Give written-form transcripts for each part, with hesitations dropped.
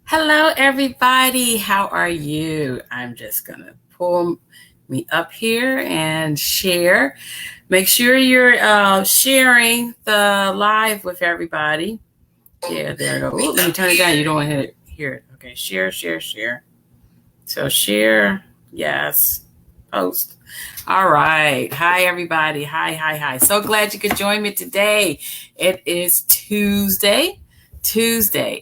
Hello, everybody. How are you? I'm just going to pull me up here and share. Make sure you're sharing the live with everybody. Yeah, there we go. Ooh, let me turn it down. You don't want to hear it. Okay, share, share, share. So share. Yes. Post. All right. Hi, everybody. Hi, hi, hi. So glad you could join me today. It is Tuesday.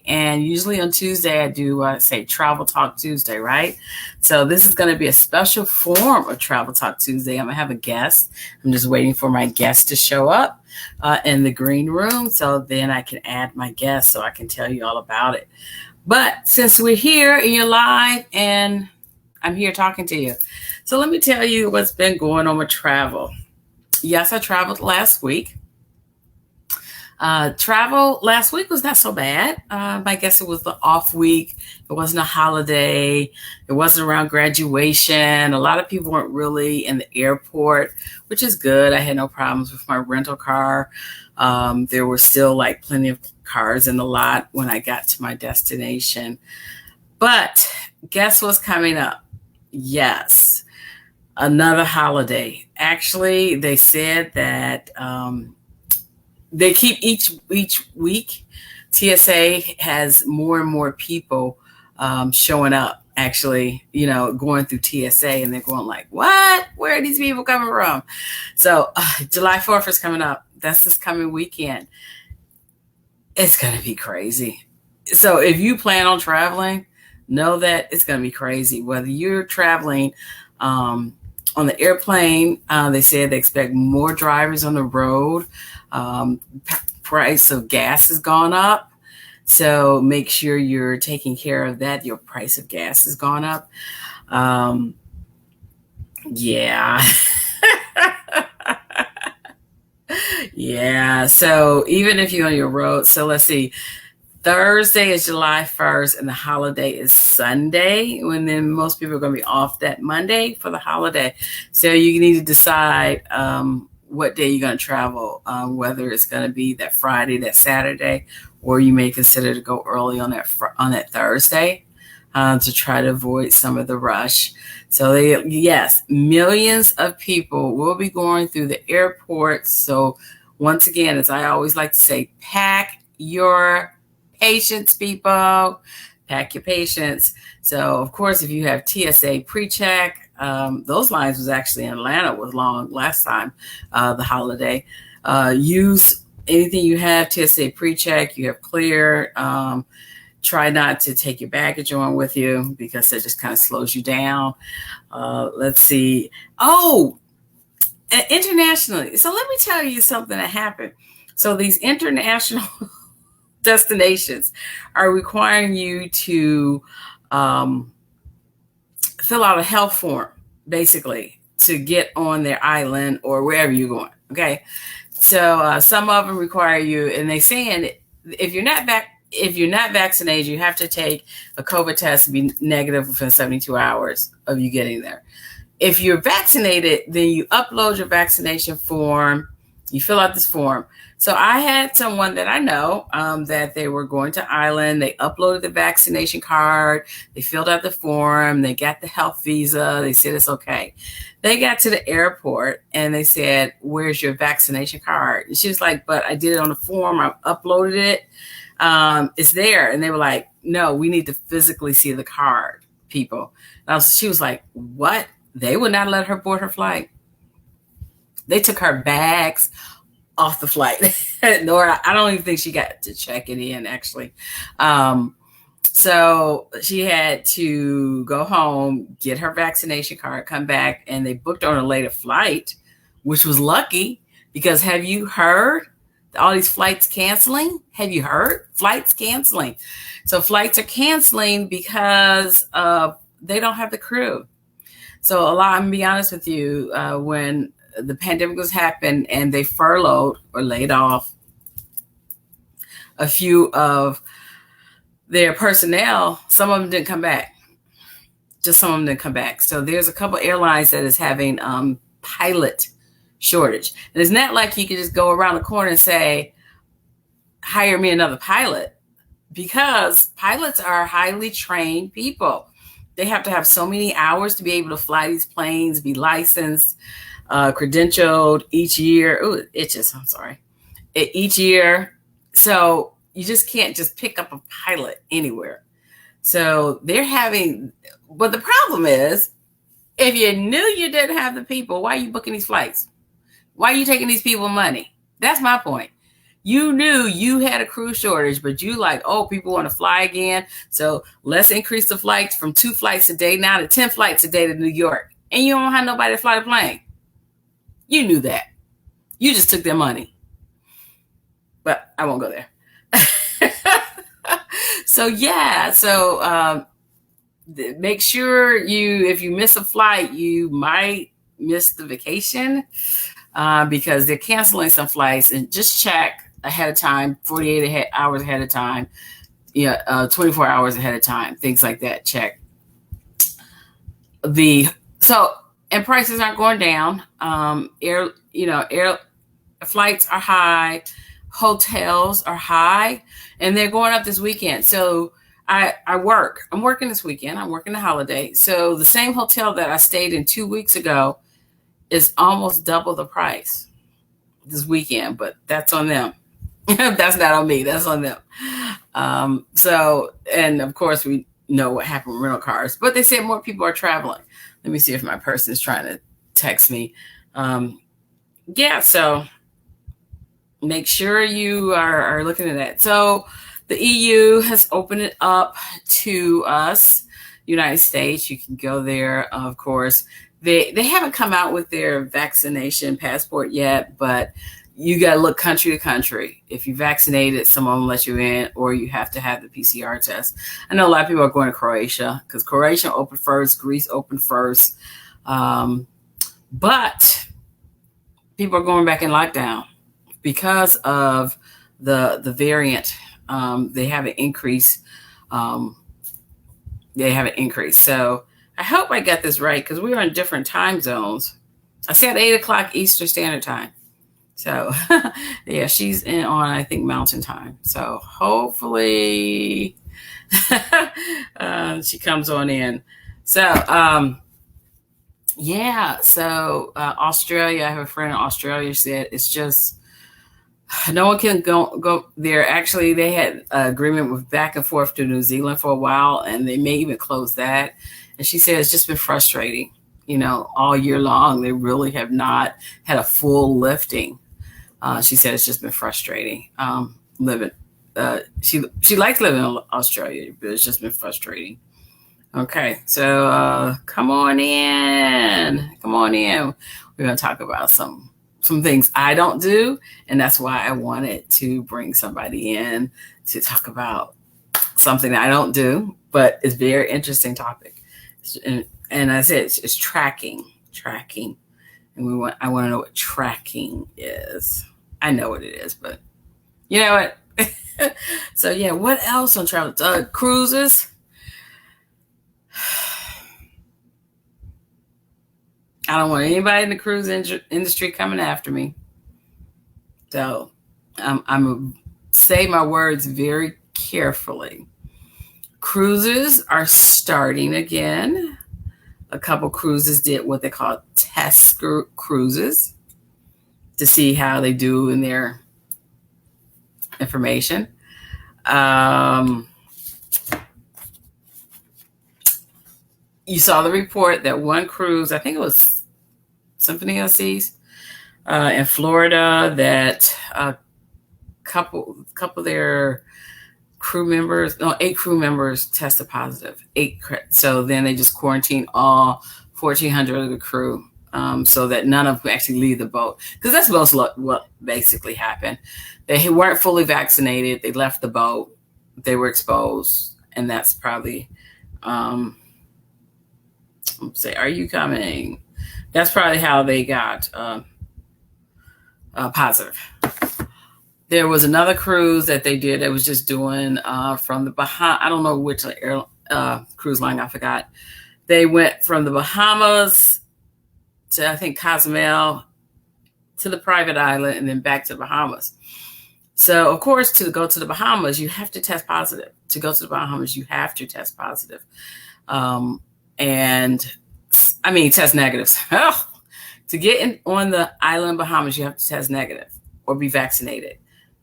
And usually on Tuesday I do say Travel Talk Tuesday, right? So this is going to be a special form of Travel Talk Tuesday. I'm going to have a guest. I'm just waiting for my guest to show up in the green room, so then I can add my guest so I can tell you all about it. But since we're here and you're live and I'm here talking to you, so let me tell you what's been going on with travel. Yes, I traveled last week. Travel last week was not so bad. I guess it was the off week. It wasn't a holiday. It wasn't around graduation. A lot of people weren't really in the airport, which is good. I had no problems with my rental car. There were still like plenty of cars in the lot when I got to my destination. But guess what's coming up? Yes, another holiday. Actually, they said that they keep each week. TSA has more and more people showing up. Actually, going through TSA, and they're going like, "What? Where are these people coming from?" So July 4th is coming up. That's this coming weekend. It's gonna be crazy. So if you plan on traveling, know that it's gonna be crazy. Whether you're traveling on the airplane, they said they expect more drivers on the road. Price of gas has gone up. So make sure you're taking care of that. Your price of gas has gone up. Yeah. Yeah. So even if you're on your road, so let's see. Thursday is July 1st and the holiday is Sunday, when then most people are going to be off that Monday for the holiday. So you need to decide what day you're going to travel, whether it's going to be that Friday, that Saturday, or you may consider to go early on that Thursday to try to avoid some of the rush. So yes, millions of people will be going through the airport. So once again, as I always like to say, pack your patience, people. Pack your patience. So, of course, if you have TSA pre-check, those lines was actually in Atlanta was long last time, the holiday. Use anything you have, TSA pre-check, you have clear. Try not to take your baggage on with you because it just kind of slows you down. Let's see. Oh, internationally. So let me tell you something that happened. So these international destinations are requiring you to fill out a health form, basically, to get on their island or wherever you're going. Okay, so some of them require you, and they're saying if you're not vaccinated, you have to take a COVID test to be negative within 72 hours of you getting there. If you're vaccinated, then you upload your vaccination form. You fill out this form. So I had someone that I know that they were going to Ireland. They uploaded the vaccination card. They filled out the form. They got the health visa. They said it's okay. They got to the airport and they said, "Where's your vaccination card?" And she was like, "But I did it on the form. I uploaded it. It's there." And they were like, "No, we need to physically see the card, people." She was like, "What?" They would not let her board her flight. They took her bags off the flight. Nor I don't even think she got to check it in, actually. So she had to go home, get her vaccination card, come back, and they booked her on a later flight, which was lucky because have you heard all these flights canceling? Have you heard? Flights canceling. So flights are canceling because they don't have the crew. So I'm going to be honest with you, when the pandemic was happening and they furloughed or laid off a few of their personnel, some of them didn't come back. Just some of them didn't come back. So there's a couple airlines that is having pilot shortage. And it's not like you can just go around the corner and say, hire me another pilot. because pilots are highly trained people. They have to have so many hours to be able to fly these planes, be licensed, credentialed each year. Oh, it itches. I'm sorry. Each year. So you just can't just pick up a pilot anywhere. So they're having, but the problem is, if you knew you didn't have the people, why are you booking these flights? Why are you taking these people money? That's my point. You knew you had a crew shortage, but you like, oh, people want to fly again. So let's increase the flights from 2 flights a day now to 10 flights a day to New York. And you don't have nobody to fly the plane. You knew that. You just took their money. But I won't go there. So yeah, so make sure if you miss a flight, you might miss the vacation because they're canceling some flights, and just check ahead of time, 48 hours ahead of time, 24 hours ahead of time, things like that. Check and prices aren't going down. Air flights are high, hotels are high, and they're going up this weekend. So I'm working this weekend. I'm working the holiday. So the same hotel that I stayed in 2 weeks ago is almost double the price this weekend, but that's on them. That's not on me. That's on them. And of course we know what happened with rental cars, but they said more people are traveling. Let me see if my person is trying to text me. So make sure you are looking at that. So the EU has opened it up to us, United States. You can go there, of course. They haven't come out with their vaccination passport yet, but you got to look country to country. If you're vaccinated, some of them let you in, or you have to have the PCR test. I know a lot of people are going to Croatia because Croatia opened first, Greece opened first. But people are going back in lockdown because of the variant. They have an increase. So I hope I got this right because we are in different time zones. I said 8 o'clock Eastern Standard Time. So yeah, she's on, I think, Mountain Time. So hopefully she comes on in. So Australia, I have a friend in Australia said it's just no one can go there. Actually, they had an agreement with back and forth to New Zealand for a while, and they may even close that. And she said it's just been frustrating, all year long. They really have not had a full lifting. She said it's just been frustrating living. She likes living in Australia, but it's just been frustrating. Okay, so come on in. We're going to talk about some things I don't do, and that's why I wanted to bring somebody in to talk about something that I don't do, but it's a very interesting topic. And I said it's tracking, and I want to know what tracking is. I know what it is, but you know what? So yeah, what else on travel? Cruises. I don't want anybody in the cruise industry coming after me. So I'm going to say my words very carefully. Cruises are starting again. A couple cruises did what they call test cruises to see how they do in their information. You saw the report that one cruise, I think it was Symphony of Seas in Florida, that a couple of their crew members, 8 crew members tested positive. 8. So then they just quarantined all 1,400 of the crew so that none of them actually leave the boat. Because that's most what basically happened. They weren't fully vaccinated. They left the boat. They were exposed. And that's probably, say, are you coming? That's probably how they got positive. There was another cruise that they did that was just doing from the Bahamas. I don't know which cruise line, I forgot. They went from the Bahamas to, I think, Cozumel to the private island and then back to the Bahamas. So, of course, to go to the Bahamas, you have to test positive. To go to the Bahamas, you have to test positive. And I mean, test negative. To get on the island Bahamas, you have to test negative or be vaccinated.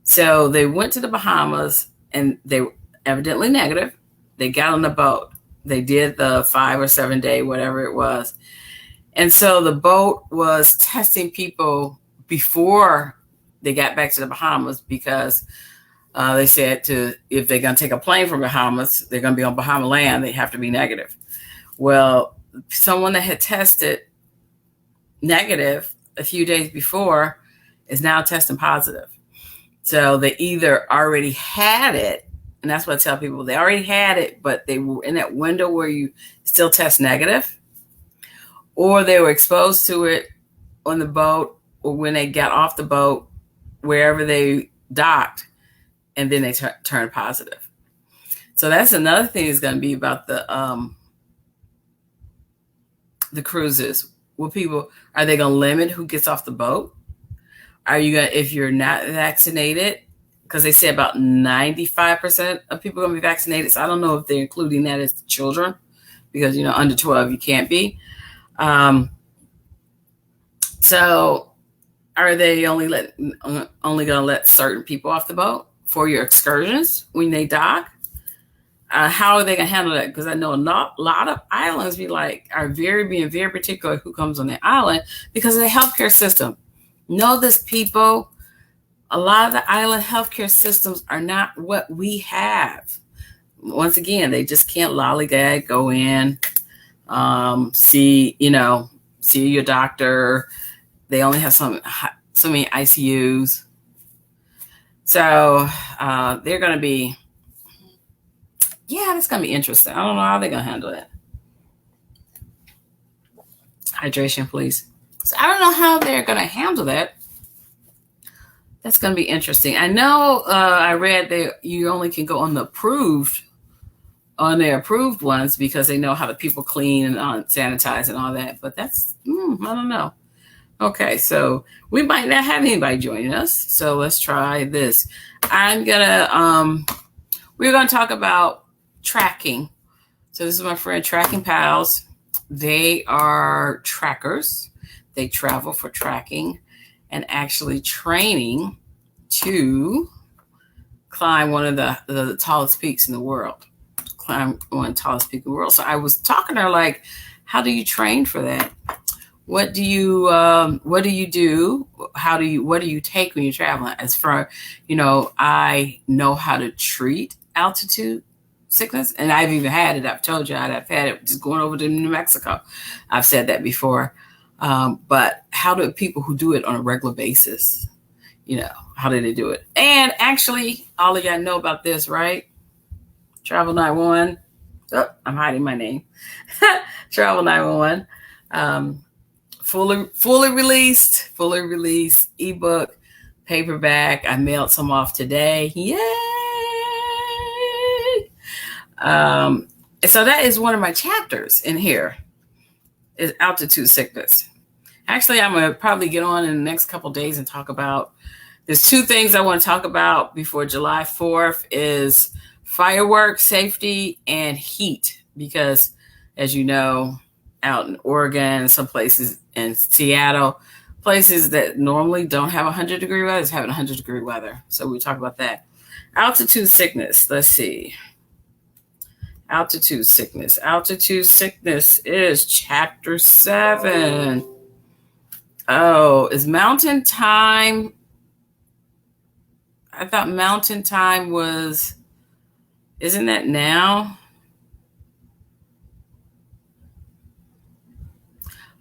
So they went to the Bahamas and they were evidently negative. They got on the boat. They did the 5 or 7 day, whatever it was. And so the boat was testing people before they got back to the Bahamas because they said if they're going to take a plane from Bahamas, they're going to be on Bahama land, they have to be negative. Well, someone that had tested negative a few days before is now testing positive. So they either already had it, and that's what I tell people, they already had it, but they were in that window where you still test negative, or they were exposed to it on the boat or when they got off the boat, wherever they docked, and then they turned positive. So that's another thing is going to be about the cruises. Are they going to limit who gets off the boat? Are you going to, if you're not vaccinated, because they say about 95% of people are going to be vaccinated. So I don't know if they're including that as children because, under 12, you can't be. So are they only going to let certain people off the boat for your excursions when they dock? How are they going to handle that? Because I know a lot of islands are being very particular who comes on the island because of the healthcare system. Know this, people. A lot of the island healthcare systems are not what we have. Once again, they just can't lollygag, go in, see your doctor. They only have so many ICUs. So they're going to be, that's going to be interesting. I don't know how they're going to handle that. Hydration, please. So I don't know how they're going to handle that. That's going to be interesting. I know I read that you only can go on their approved ones because they know how the people clean and sanitize and all that. But that's, I don't know. Okay, so we might not have anybody joining us. So let's try this. We're going to talk about tracking. So this is my friend Tracking Pals. They are trackers. They travel for tracking and actually training to climb one of the tallest peaks in the world. So I was talking to her how do you train for that? What do you do? What do you take when you're traveling? As far, I know how to treat altitude sickness, and I've even had it. I've told you I've had it just going over to New Mexico. I've said that before. But how do people who do it on a regular basis, how do they do it? And actually, all of y'all know about this, right? Travel 911. Oh, I'm hiding my name. Travel 911. Fully released ebook, paperback. I mailed some off today. Yay! So that is one of my chapters in here. Is altitude sickness. Actually, I'm going to probably get on in the next couple of days and talk about, there's 2 things I want to talk about before July 4th is fireworks, safety, and heat. Because as you know, out in Oregon, some places in Seattle, places that normally don't have 100-degree weather is having 100-degree weather. So we'll talk about that. Altitude sickness. Let's see. Altitude sickness. Altitude sickness is chapter 7. Oh, is mountain time? I thought mountain time isn't that now?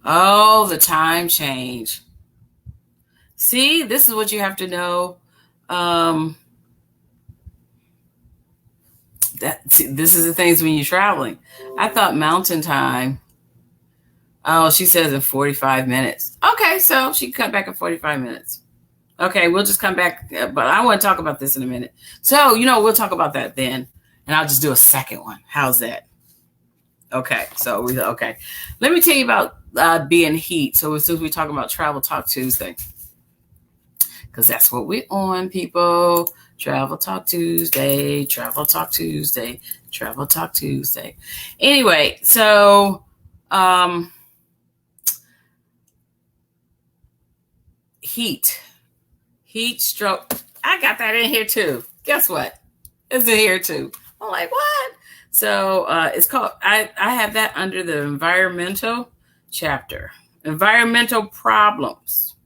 Oh, the time change. See, this is what you have to know. This is the things when you're traveling. I thought mountain time. Oh, she says in 45 minutes. Okay, so she can come back in 45 minutes. Okay, we'll just come back. But I want to talk about this in a minute. So, we'll talk about that then. And I'll just do a second one. How's that? Okay, okay. Let me tell you about being heat. So as soon as we talk about Travel Talk Tuesday. because that's what we're on, people. Travel Talk Tuesday, Travel Talk Tuesday, Travel Talk Tuesday. Anyway, so heat stroke. I got that in here too. Guess what? It's in here too. I'm like, what? So it's called, I have that under the environmental chapter. Environmental problems.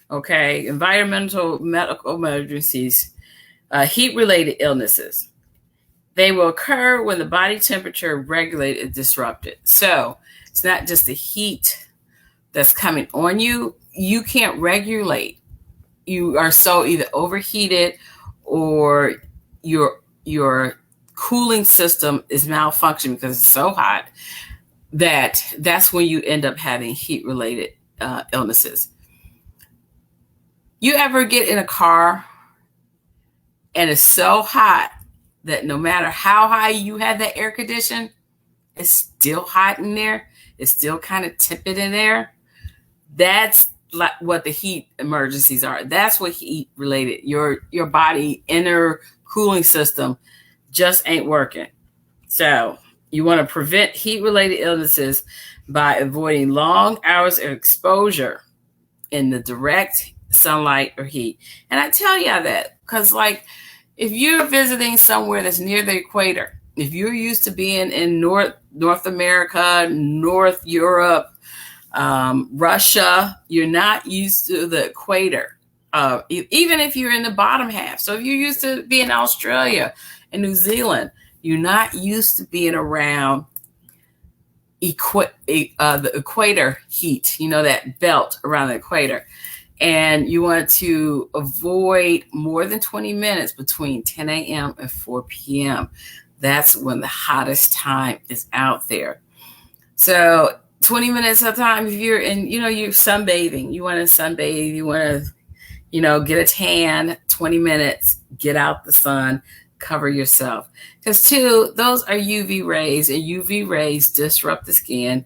Okay. Environmental medical emergencies. Heat-related illnesses. They will occur when the body temperature regulated is disrupted. So it's not just the heat that's coming on you. You can't regulate. You are so either overheated or your cooling system is malfunctioning because it's so hot that's when you end up having heat-related illnesses. You ever get in a car and it's so hot that no matter how high you have that air condition, it's still hot in there. It's still kind of tepid in there. That's like what the heat emergencies are. That's what heat related. Your body inner cooling system just ain't working. So you want to prevent heat related illnesses by avoiding long hours of exposure in the direct sunlight or heat. And I tell you that because, like, if you're visiting somewhere that's near the equator, if you're used to being in North America, North Europe, Russia, you're not used to the equator. Even if you're in the bottom half. So if you're used to being in Australia and New Zealand, you're not used to being around the equator heat, that belt around the equator. And you want to avoid more than 20 minutes between 10 a.m. and 4 p.m. That's when the hottest time is out there. So 20 minutes at a time, if you're in, you're sunbathing, you want to sunbathe, you want to, get a tan, 20 minutes, get out the sun, cover yourself. Because those are UV rays, and UV rays disrupt the skin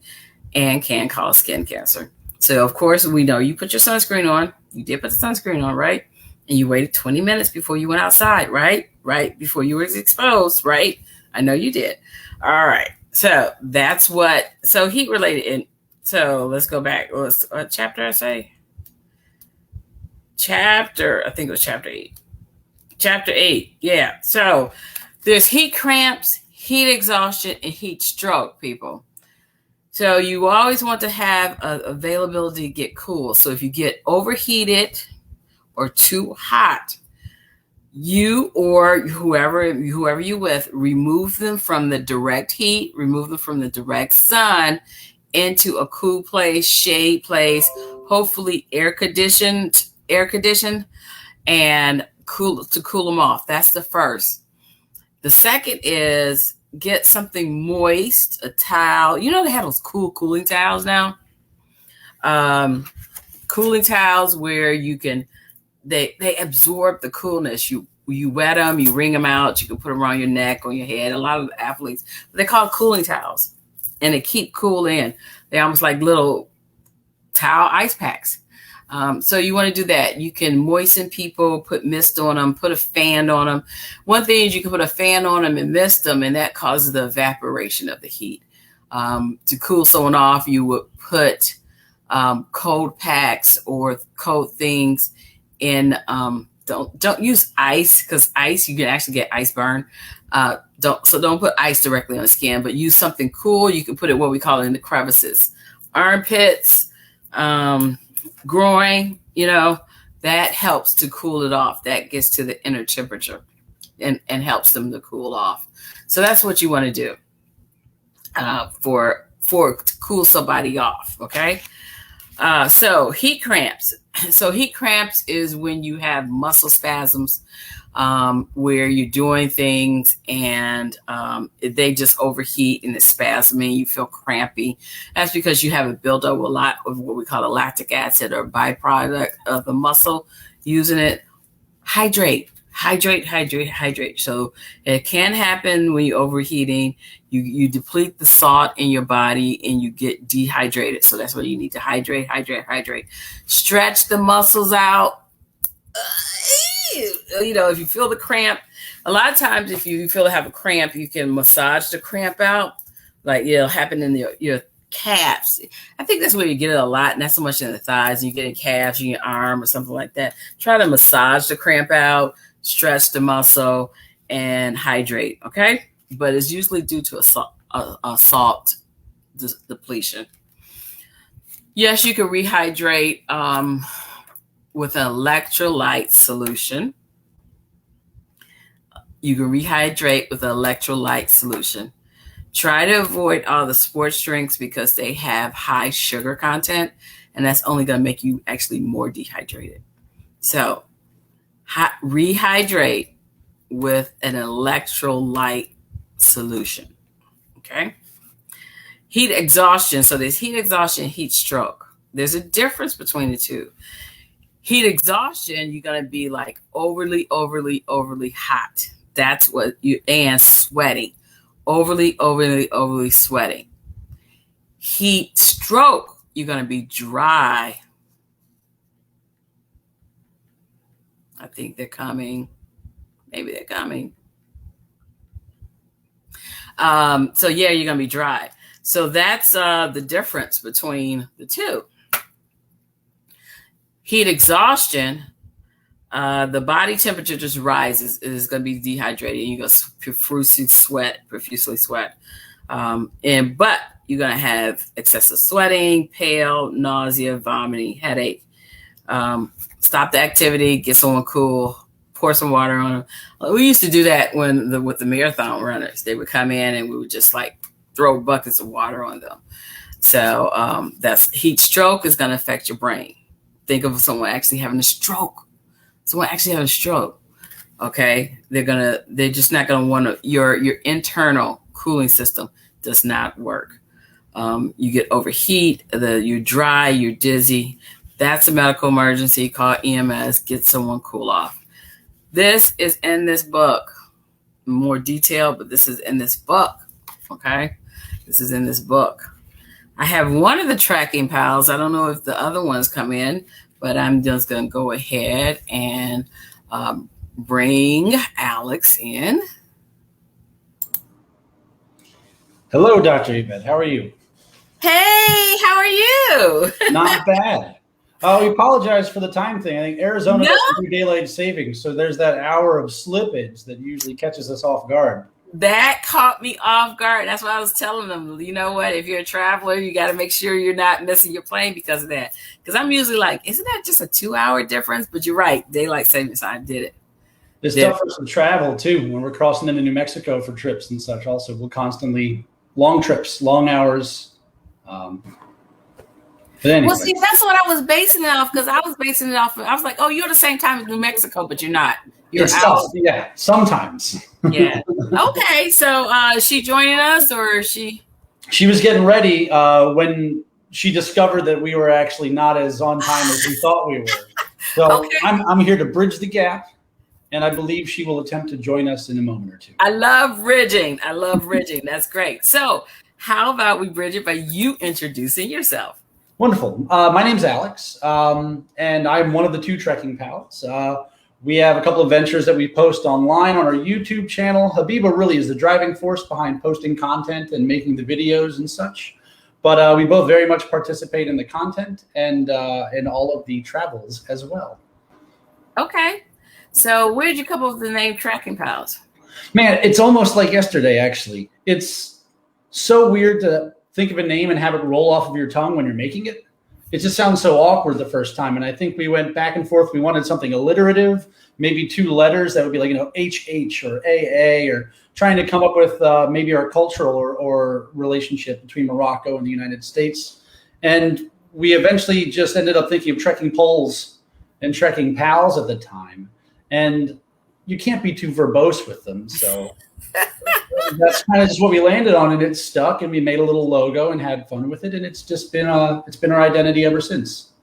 and can cause skin cancer. So, of course, we know you put your sunscreen on. You did put the sunscreen on, right? And you waited 20 minutes before you went outside, right? Right? Before you were exposed, right? I know you did. All right. So that's so heat related. And so let's go back. What chapter I say? I think it was chapter 8. Chapter 8. Yeah. So there's heat cramps, heat exhaustion, and heat stroke, people. So you always want to have availability to get cool. So if you get overheated or too hot, you or whoever you with, remove them from the direct heat, remove them from the direct sun into a cool place, shade place, hopefully air conditioned, and cool them off. That's the first. The second is get something moist, a towel. They have those cool cooling towels now. Cooling towels where you can, they absorb the coolness. You wet them, you wring them out, you can put them around your neck, on your head. A lot of the athletes, they call cooling towels, and they keep cool in. They're almost like little towel ice packs. So you want to do that. You can moisten people, put mist on them, put a fan on them. One thing is you can put a fan on them and mist them, and that causes the evaporation of the heat. To cool someone off, you would put cold packs or cold things in. Don't use ice, because ice, you can actually get ice burn. Don't put ice directly on the skin, but use something cool. You can put it what we call in the crevices, armpits, groin, that helps to cool it off. That gets to the inner temperature and helps them to cool off. So that's what you want to do for to cool somebody off. Okay. So heat cramps. So heat cramps is when you have muscle spasms, where you're doing things and they just overheat and it's spasming, you feel crampy. That's because you have a buildup, a lot of what we call a lactic acid, or byproduct of the muscle using it. Hydrate. So it can happen when you're overheating. You deplete the salt in your body and you get dehydrated. So that's why you need to hydrate. Stretch the muscles out. if you feel the cramp, a lot of times if you feel to have a cramp, you can massage the cramp out. Like it'll happen in your calves. I think that's where you get it a lot, not so much in the thighs. You get it in calves, in your arm or something like that. Try to massage the cramp out, stretch the muscle, and hydrate, okay? But it's usually due to a salt depletion. Yes, you can rehydrate with an electrolyte solution. You can rehydrate with an electrolyte solution. Try to avoid all the sports drinks because they have high sugar content, and that's only going to make you actually more dehydrated. So rehydrate with an electrolyte solution, okay? Heat exhaustion. So there's heat exhaustion, heat stroke. There's a difference between the two. Heat exhaustion, you're going to be like overly hot. That's what and sweating. Overly sweating. Heat stroke, you're going to be dry. I think they're coming. Maybe they're coming. So yeah, you're going to be dry. So that's the difference between the two. Heat exhaustion, the body temperature just rises. It is going to be dehydrated. And you're going to profusely sweat. But you're going to have excessive sweating, pale, nausea, vomiting, headache. Stop the activity, get someone cool, pour some water on them. We used to do that with the marathon runners. They would come in and we would just like throw buckets of water on them. So that's heat stroke is going to affect your brain. Think of someone actually having a stroke. Okay, they're just not gonna want to. Your internal cooling system does not work. You get overheat. You're dry. You're dizzy. That's a medical emergency. Call EMS. Get someone cool off. This is in this book. More detail, but this is in this book. Okay, this is in this book. I have one of the tracking pals. I don't know if the other ones come in, but I'm just going to go ahead and bring Alex in. Hello, Dr. Yvette. How are you? Hey, how are you? Not bad. We apologize for the time thing. I think Arizona doesn't do daylight savings, so there's that hour of slippage that usually catches us off guard. That caught me off guard. That's what I was telling them. You know what? If you're a traveler, you got to make sure you're not missing your plane because of that. Because I'm usually like, isn't that just a 2-hour difference? But you're right. Daylight savings time did it. It's tough for some travel, too, when we're crossing into New Mexico for trips and such. Also, we'll constantly long trips, long hours. But anyway. Well, see, that's what I was basing it off because I was like, oh, you're the same time as New Mexico, but you're not. You're out. Yeah, sometimes. Yeah. Okay. So is she joining us or is she? She was getting ready when she discovered that we were actually not as on time as we thought we were. So okay. I'm here to bridge the gap, and I believe she will attempt to join us in a moment or two. I love bridging. That's great. So how about we bridge it by you introducing yourself? Wonderful. My name's Alex, and I'm one of the 2 trekking pals. We have a couple of ventures that we post online on our YouTube channel. Habiba really is the driving force behind posting content and making the videos and such. But we both very much participate in the content and in all of the travels as well. Okay. So where did you come up with the name Tracking Pals? Man, it's almost like yesterday, actually. It's so weird to think of a name and have it roll off of your tongue when you're making it. It just sounds so awkward the first time. And I think we went back and forth. We wanted something alliterative, maybe 2 letters that would be like, HH or AA, or trying to come up with maybe our cultural or relationship between Morocco and the United States. And we eventually just ended up thinking of trekking poles and trekking pals at the time. And you can't be too verbose with them. So that's kind of just what we landed on, and it stuck, and we made a little logo and had fun with it, and it's just been our identity ever since.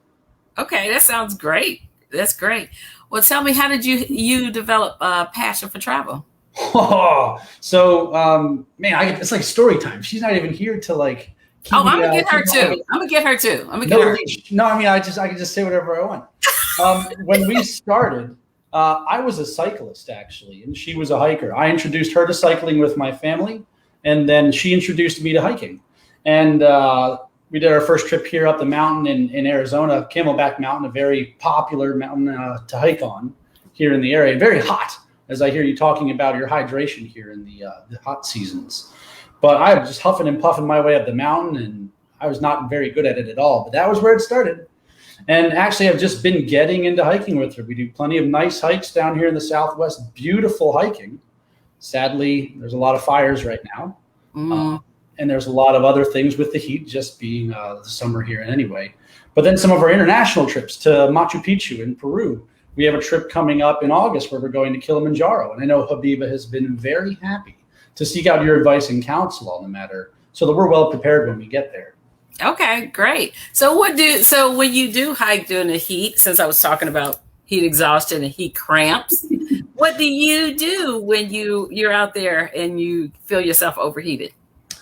Okay, that sounds great. That's great. Well, tell me, how did you develop a passion for travel? So man, it's like story time. She's not even here to like. I'm gonna get her too. No, I mean, I can just say whatever I want. When we started, I was a cyclist, actually, and she was a hiker. I introduced her to cycling with my family, and then she introduced me to hiking. And we did our first trip here up the mountain in Arizona, Camelback Mountain, a very popular mountain to hike on here in the area. Very hot, as I hear you talking about your hydration here in the hot seasons. But I was just huffing and puffing my way up the mountain, and I was not very good at it at all. But that was where it started. And actually, I've just been getting into hiking with her. We do plenty of nice hikes down here in the Southwest, beautiful hiking. Sadly, there's a lot of fires right now. And there's a lot of other things with the heat just being the summer here anyway. But then some of our international trips to Machu Picchu in Peru. We have a trip coming up in August where we're going to Kilimanjaro. And I know Habiba has been very happy to seek out your advice and counsel on the matter so that we're well prepared when we get there. Okay, great. So when you do hike during the heat, since I was talking about heat exhaustion and heat cramps, what do you do when you're out there and you feel yourself overheated?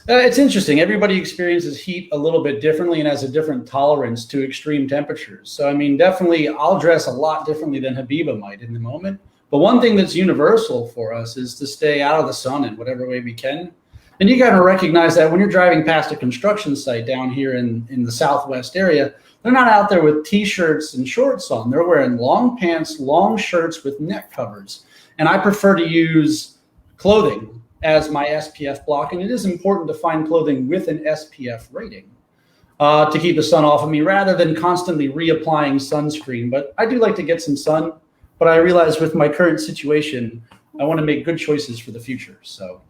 It's interesting. Everybody experiences heat a little bit differently and has a different tolerance to extreme temperatures. So, I mean, definitely I'll dress a lot differently than Habiba might in the moment. But one thing that's universal for us is to stay out of the sun in whatever way we can. And you got to recognize that when you're driving past a construction site down here in the Southwest area, they're not out there with T-shirts and shorts on. They're wearing long pants, long shirts with neck covers. And I prefer to use clothing as my SPF block. And it is important to find clothing with an SPF rating to keep the sun off of me rather than constantly reapplying sunscreen. But I do like to get some sun. But I realize with my current situation, I want to make good choices for the future. So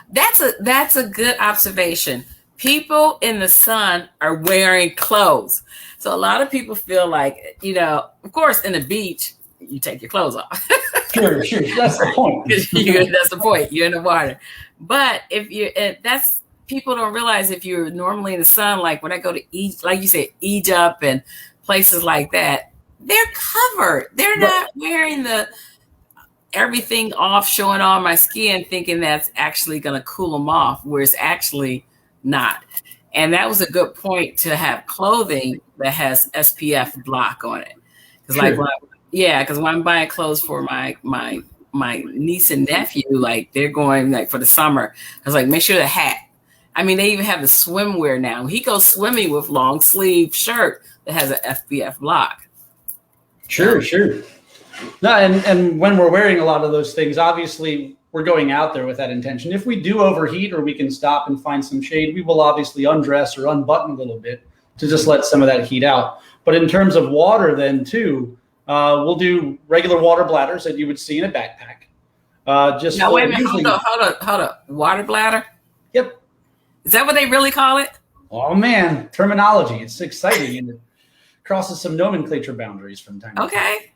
that's a good observation. People in the sun are wearing clothes. So a lot of people feel like, of course, in the beach, you take your clothes off. Sure. That's the point. That's the point. You're in the water. But people don't realize if you're normally in the sun, like when I go to like you said, Egypt and places like that, they're covered. They're not wearing everything off, showing all my skin, thinking that's actually going to cool them off, where it's actually not. And that was a good point to have clothing that has SPF block on it. Because when I'm buying clothes for my niece and nephew, like they're going like for the summer, I was like, make sure the hat. I mean, they even have the swimwear now. He goes swimming with long sleeve shirt that has an SPF block. Sure. No, and when we're wearing a lot of those things, obviously we're going out there with that intention. If we do overheat or we can stop and find some shade, we will obviously undress or unbutton a little bit to just let some of that heat out. But in terms of water then too, we'll do regular water bladders that you would see in a backpack. Wait a minute, hold up. Water bladder? Yep. Is that what they really call it? Oh man, terminology. It's exciting and it crosses some nomenclature boundaries from time to time. Okay.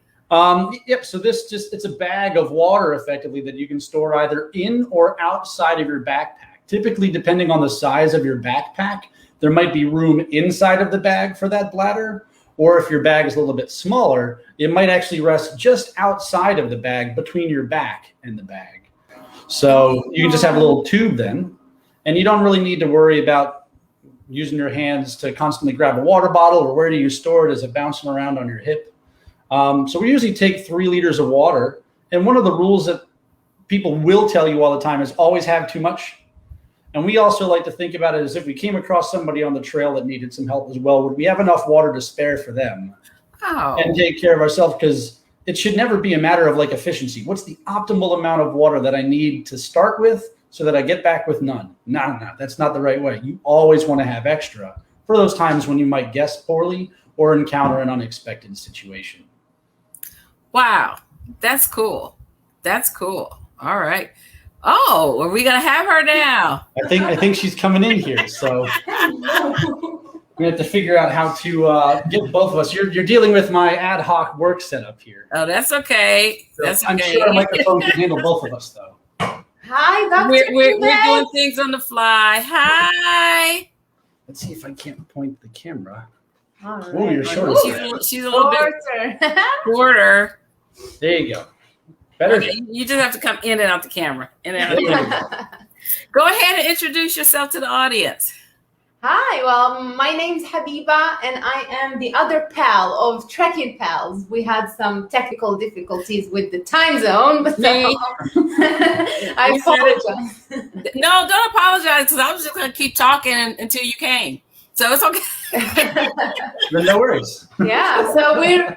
Yep. So it's a bag of water effectively that you can store either in or outside of your backpack. Typically, depending on the size of your backpack, there might be room inside of the bag for that bladder. Or if your bag is a little bit smaller, it might actually rest just outside of the bag between your back and the bag. So you can just have a little tube then, and you don't really need to worry about using your hands to constantly grab a water bottle or where do you store it? Is it bouncing around on your hip? So we usually take 3 liters of water. And one of the rules that people will tell you all the time is always have too much. And we also like to think about it as if we came across somebody on the trail that needed some help as well, would we have enough water to spare for them and take care of ourselves? Because it should never be a matter of like efficiency. What's the optimal amount of water that I need to start with so that I get back with none? No, that's not the right way. You always want to have extra for those times when you might guess poorly or encounter an unexpected situation. Wow, that's cool. All right. Oh, are we gonna have her now? I think she's coming in here, so we have to figure out how to get both of us. You're dealing with my ad hoc work setup here. Oh, that's okay. So I'm sure our microphone can handle both of us, though. Hi, Dr. We're doing things on the fly. Hi. Let's see if I can't point the camera. Right. Oh, you're short. She's a little bit shorter. There you go. Better. Okay, you just have to come in and out the camera. Go ahead and introduce yourself to the audience. Hi, well, my name's Habiba, and I am the other pal of Trekking Pals. We had some technical difficulties with the time zone, but Me. I You said it. apologize. No, don't apologize because I was just going to keep talking until you came. So it's okay. Then no worries. Yeah, so we're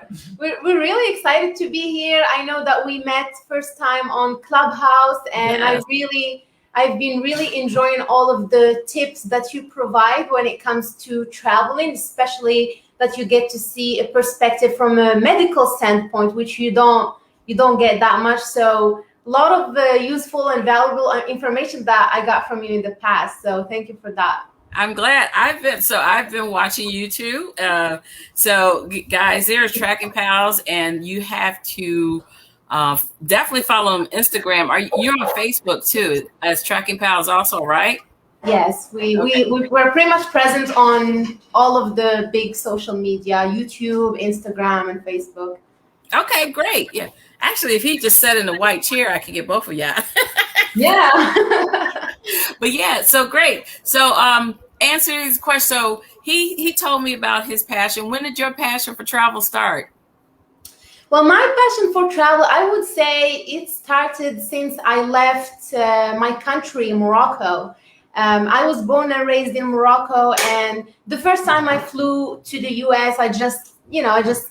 really excited to be here. I know that we met first time on Clubhouse, and Yes. I've been really enjoying all of the tips that you provide when it comes to traveling, especially that you get to see a perspective from a medical standpoint, which you don't get that much. So a lot of useful and valuable information that I got from you in the past. So thank you for that. I'm glad. I've been watching you too. Guys, there's Tracking Pals, and you have to definitely follow them on Instagram. You're on Facebook too as Tracking Pals also, right? Yes, we're pretty much present on all of the big social media, YouTube, Instagram, and Facebook. Okay, great. Yeah. Actually, if he just sat in the white chair, I could get both of y'all. Yeah. But yeah, so great. So answer his question. So he told me about his passion. When did your passion for travel start? Well, my passion for travel, I would say it started since I left my country, Morocco. I was born and raised in Morocco, and the first time I flew to the US, I just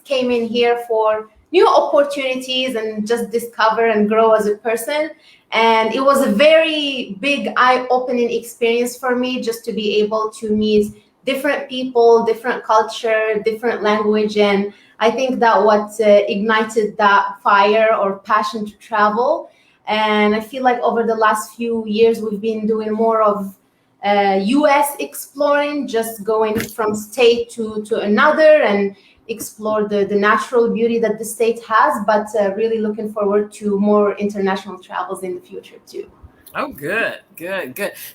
came in here for new opportunities and just discover and grow as a person. And it was a very big eye-opening experience for me just to be able to meet different people, different culture, different language. And I think that what ignited that fire or passion to travel. And I feel like over the last few years, we've been doing more of US exploring, just going from state to another and explore the natural beauty that the state has, but really looking forward to more international travels in the future too. Oh, good.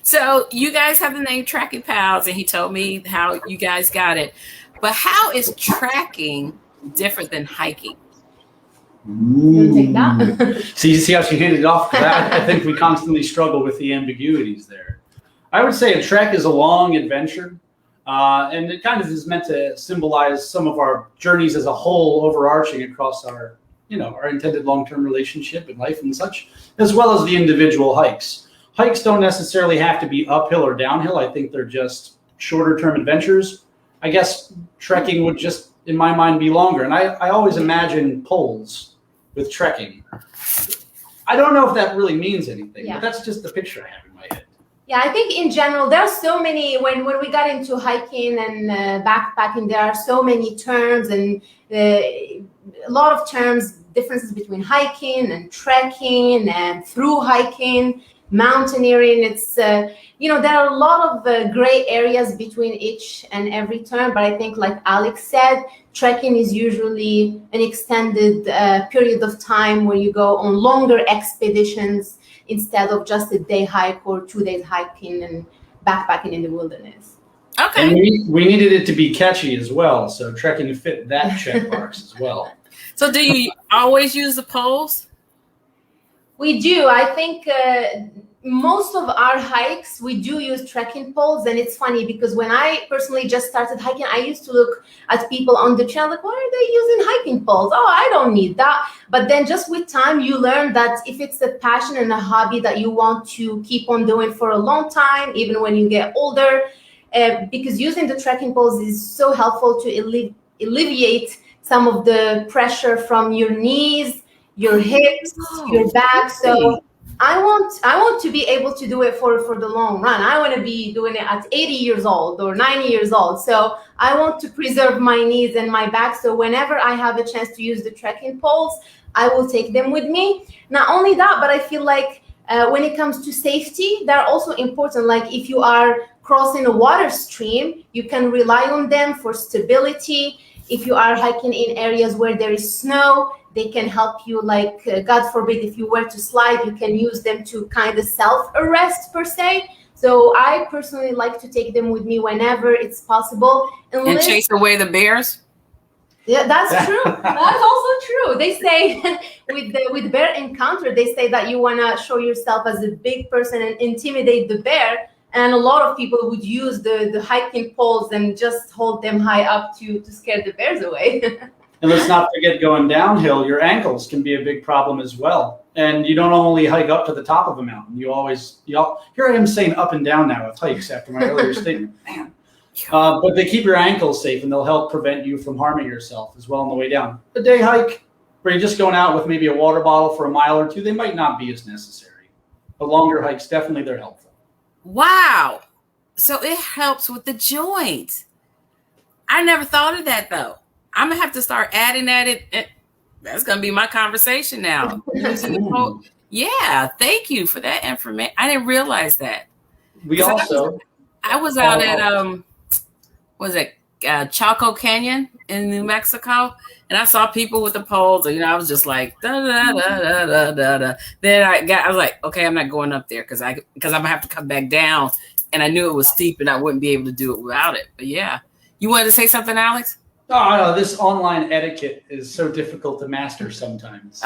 So you guys have the name Tracking Pals, and he told me how you guys got it. But how is tracking different than hiking? You take that? See how she hit it off? I think we constantly struggle with the ambiguities there. I would say a trek is a long adventure, and it kind of is meant to symbolize some of our journeys as a whole, overarching across our intended long-term relationship in life and such, as well as the individual hikes. Hikes don't necessarily have to be uphill or downhill. I think they're just shorter-term adventures. I guess trekking would just, in my mind, be longer. And I always imagine poles with trekking. I don't know if that really means anything, but that's just the picture I have in my head. Yeah, I think in general, there are so many, when we got into hiking and backpacking, there are so many terms and a lot of terms, differences between hiking and trekking and through hiking, mountaineering. It's, there are a lot of gray areas between each and every term, but I think like Alex said, trekking is usually an extended period of time where you go on longer expeditions instead of just a day hike or 2 days hiking and backpacking in the wilderness. Okay. And we needed it to be catchy as well, so trekking fit that checkbox as well. So do you always use the poles? We do. I think most of our hikes, we do use trekking poles. And it's funny because when I personally just started hiking, I used to look at people on the trail like, why are they using hiking poles? Oh, I don't need that. But then just with time, you learn that if it's a passion and a hobby that you want to keep on doing for a long time, even when you get older, because using the trekking poles is so helpful to alleviate some of the pressure from your knees, your hips, your back. So I want to be able to do it for the long run. I want to be doing it at 80 years old or 90 years old. So I want to preserve my knees and my back. So whenever I have a chance to use the trekking poles, I will take them with me. Not only that, but I feel like when it comes to safety, they're also important. Like if you are crossing a water stream, you can rely on them for stability. If you are hiking in areas where there is snow, they can help you, like, God forbid, if you were to slide, you can use them to kind of self-arrest per se. So I personally like to take them with me whenever it's possible. And chase away the bears? Yeah, that's true. That's also true. They say with bear encounter, they say that you want to show yourself as a big person and intimidate the bear. And a lot of people would use the hiking poles and just hold them high up to scare the bears away. And let's not forget, going downhill, your ankles can be a big problem as well. And you don't only hike up to the top of a mountain. Here I am saying up and down now with hikes after my earlier statement. Man. But they keep your ankles safe, and they'll help prevent you from harming yourself as well on the way down. A day hike, where you're just going out with maybe a water bottle for a mile or two, they might not be as necessary. But longer hikes, definitely they're helpful. Wow. So it helps with the joint. I never thought of that, though. I'm going to have to start adding that. That's going to be my conversation now. Yeah, thank you for that information. I didn't realize that. I was out at Chaco Canyon in New Mexico, and I saw people with the poles, and I was just like, da da da da da da da. Then I was like, okay, I'm not going up there because I'm gonna have to come back down, and I knew it was steep, and I wouldn't be able to do it without it. But yeah, you wanted to say something, Alex? Oh, no, this online etiquette is so difficult to master sometimes.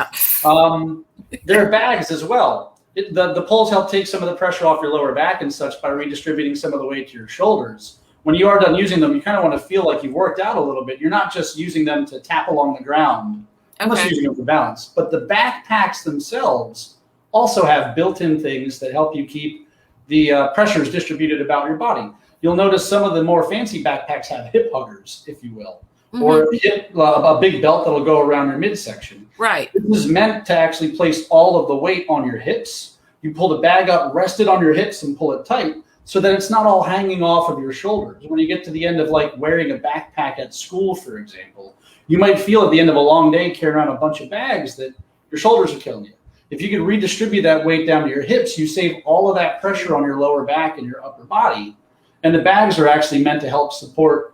There are bags as well. The poles help take some of the pressure off your lower back and such by redistributing some of the weight to your shoulders. When you are done using them, you kind of want to feel like you've worked out a little bit. You're not just using them to tap along the ground, unless you're using them for balance. But the backpacks themselves also have built-in things that help you keep the pressures distributed about your body. You'll notice some of the more fancy backpacks have hip huggers, if you will, or a big belt that'll go around your midsection. Right. This is meant to actually place all of the weight on your hips. You pull the bag up, rest it on your hips, and pull it tight so that it's not all hanging off of your shoulders. When you get to the end of like wearing a backpack at school, for example, you might feel at the end of a long day carrying around a bunch of bags that your shoulders are killing you. If you could redistribute that weight down to your hips, you save all of that pressure on your lower back and your upper body. And the bags are actually meant to help support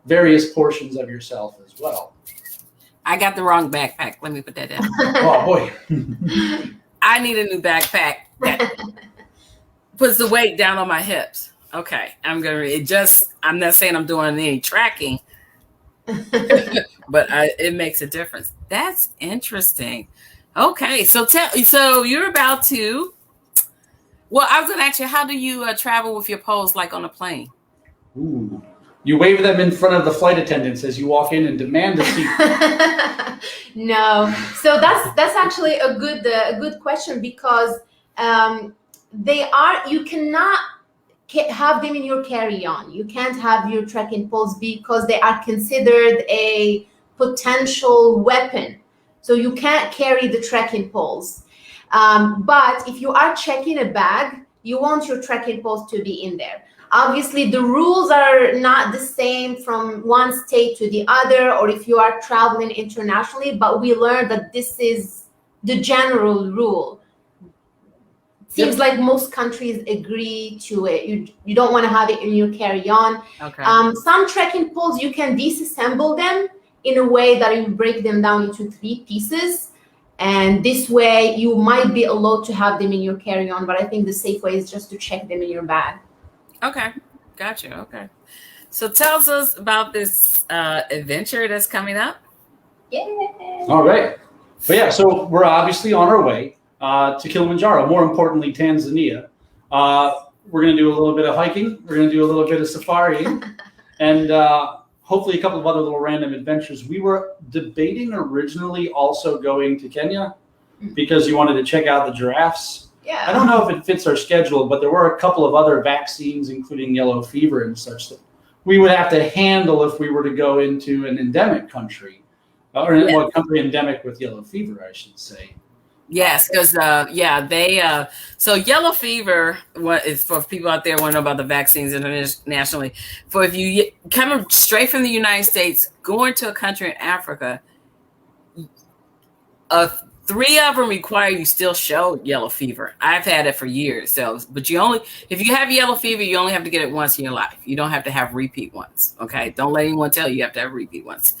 various portions of yourself as well. I got the wrong backpack. Let me put that down. Oh, boy. I need a new backpack that puts the weight down on my hips. Okay. I'm not saying I'm doing any tracking, but it makes a difference. That's interesting. Okay. So you're about to, well, I was going to ask you, how do you travel with your poles like on a plane? Ooh. You wave them in front of the flight attendants as you walk in and demand a seat. No, so that's actually a good question, because you cannot have them in your carry-on. You can't have your trekking poles because they are considered a potential weapon. So you can't carry the trekking poles. But if you are checking a bag, you want your trekking poles to be in there. Obviously, the rules are not the same from one state to the other, or if you are traveling internationally, but we learned that this is the general rule. Seems like most countries agree to it. You don't want to have it in your carry-on. Okay. Some trekking poles, you can disassemble them in a way that you break them down into 3 pieces. And this way, you might be allowed to have them in your carry-on, but I think the safe way is just to check them in your bag. Okay, gotcha. Okay, so tell us about this adventure that's coming up. Yeah. All right. But yeah, so we're obviously on our way to Kilimanjaro, more importantly, Tanzania. We're going to do a little bit of hiking. We're going to do a little bit of safaring, and hopefully a couple of other little random adventures. We were debating originally also going to Kenya because you wanted to check out the giraffes. Yeah. I don't know if it fits our schedule, but there were a couple of other vaccines, including yellow fever and such, that we would have to handle if we were to go into an endemic country, or a country endemic with yellow fever, I should say. Yes, because so yellow fever, what is for people out there who want to know about the vaccines internationally, for if you come straight from the United States, going to a country in Africa, 3 of them require you still show yellow fever. I've had it for years. But if you have yellow fever, you only have to get it once in your life. You don't have to have repeat ones. Okay. Don't let anyone tell you have to have repeat ones.